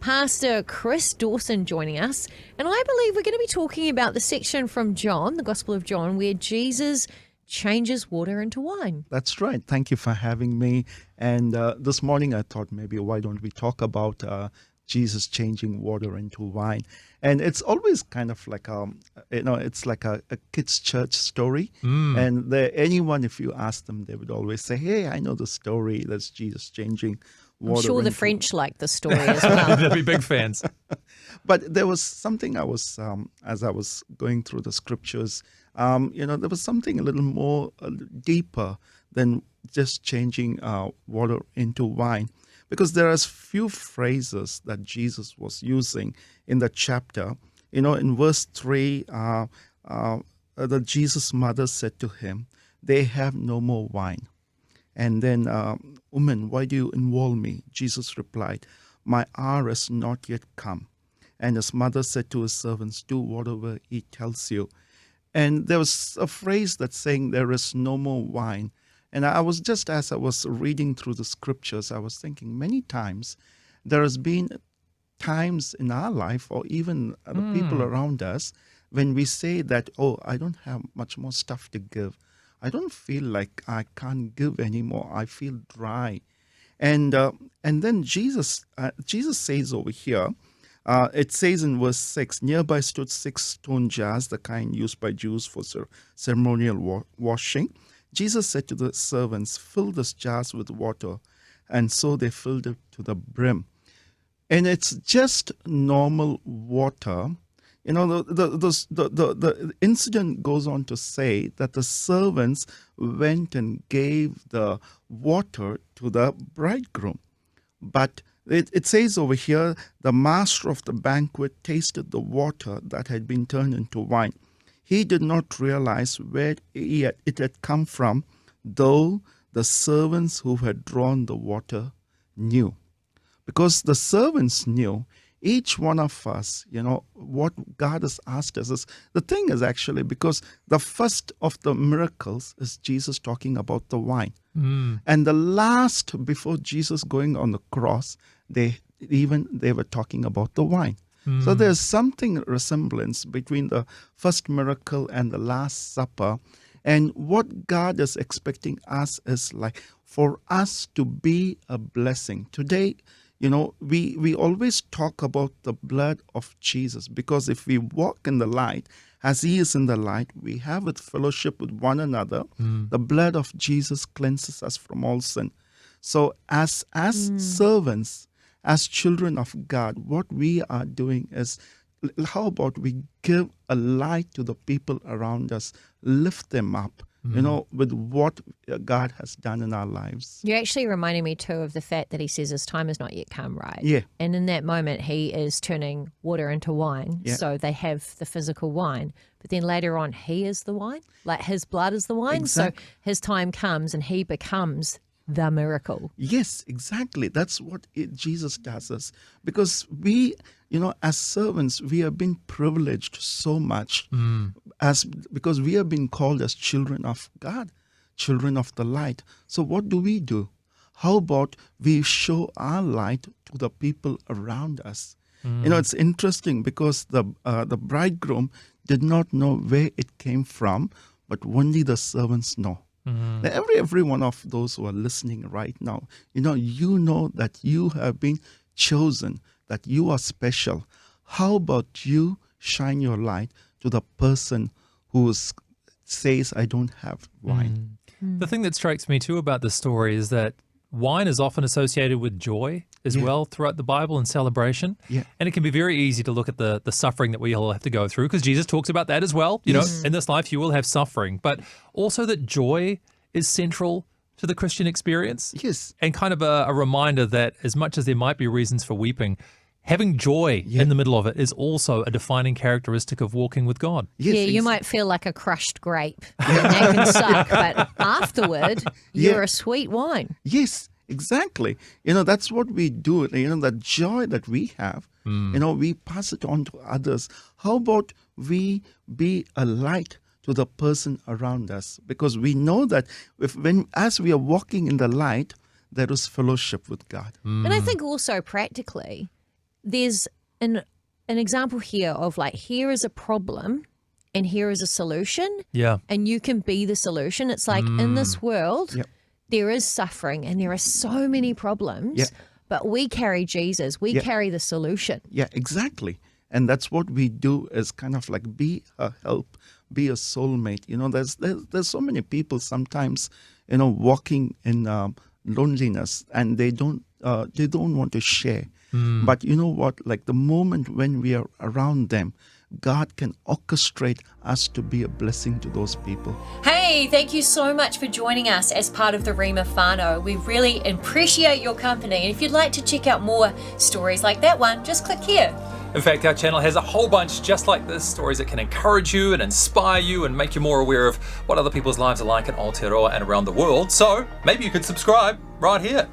Pastor Chris Dawson joining us. And I believe we're going to be talking about the section from John, the Gospel of John, where Jesus changes water into wine. That's right. Thank you for having me. And this morning I thought maybe why don't we talk about Jesus changing water into wine. And it's always kind of like it's like a kid's church story. And anyone, if you ask them, they would always say, hey, I know the story. That's Jesus changing water. I'm sure the French like the story as well. They'll be big fans. But there was something I was, as I was going through the scriptures, there was something a little more deeper than just changing water into wine. Because there are few phrases that Jesus was using in the chapter. In verse 3, the Jesus' mother said to him, they have no more wine. And then, woman, why do you involve me? Jesus replied, my hour is not yet come. And his mother said to his servants, do whatever he tells you. And there was a phrase that's saying there is no more wine. And I was just, as I was reading through the scriptures, I was thinking many times there has been times in our life or even the people around us when we say that, oh, I don't have much more stuff to give. I don't feel like I can't give anymore. I feel dry. And then Jesus says over here, it says in verse 6, nearby stood 6 stone jars, the kind used by Jews for ceremonial washing. Jesus said to the servants, fill these jars with water. And so they filled it to the brim. And it's just normal water. The incident goes on to say that the servants went and gave the water to the bridegroom. But it says over here, the master of the banquet tasted the water that had been turned into wine. He did not realize where it had come from, though the servants who had drawn the water knew. Because the servants knew, each one of us, what God has asked us is, the thing is actually, because the first of the miracles is Jesus talking about the wine. And the last, before Jesus going on the cross, they were talking about the wine. So there's something resemblance between the first miracle and the Last Supper. And what God is expecting us is like for us to be a blessing. Today, we always talk about the blood of Jesus, because if we walk in the light, as he is in the light, we have a fellowship with one another. The blood of Jesus cleanses us from all sin. So as servants, as children of God, what we are doing is, how about we give a light to the people around us, lift them up, with what God has done in our lives. You're actually reminding me too of the fact that he says his time has not yet come, right? Yeah. And in that moment, he is turning water into wine. Yeah. So they have the physical wine. But then later on, he is the wine. Like his blood is the wine. Exactly. So his time comes and he becomes the miracle. Yes, exactly. That's what Jesus does us. Because we, as servants, we have been privileged so much because we have been called as children of God, children of the light. So what do? How about we show our light to the people around us? It's interesting because the bridegroom did not know where it came from, but only the servants know. Now, every one of those who are listening right now, you know that you have been chosen, that you are special. How about you shine your light to the person who says, I don't have wine? The thing that strikes me too about this story is that wine is often associated with joy as well throughout the Bible and celebration. Yeah. And it can be very easy to look at the suffering that we all have to go through, because Jesus talks about that as well. You know, in this life you will have suffering, but also that joy is central to the Christian experience. Yes. And kind of a reminder that as much as there might be reasons for weeping, having joy in the middle of it is also a defining characteristic of walking with God. Yes, Yeah, you might feel like a crushed grape. And that can suck, but afterward, you're a sweet wine. Yes, exactly. That's what we do. That joy that we have, we pass it on to others. How about we be a light to the person around us? Because we know that as we are walking in the light, there is fellowship with God. And I think also practically, there's an example here of like, here is a problem and here is a solution. Yeah. And you can be the solution. It's like in this world, Yep. there is suffering and there are so many problems, Yeah. but we carry Jesus. We Yeah. carry the solution. Yeah, exactly. And that's what we do, is kind of like be a help, be a soulmate. There's so many people sometimes, walking in loneliness, and they don't want to share. But you know what? Like the moment when we are around them, God can orchestrate us to be a blessing to those people. Hey, thank you so much for joining us as part of the Rhema whānau. We really appreciate your company. And if you'd like to check out more stories like that one, just click here. In fact, our channel has a whole bunch just like this, stories that can encourage you and inspire you and make you more aware of what other people's lives are like in Aotearoa and around the world. So maybe you could subscribe right here.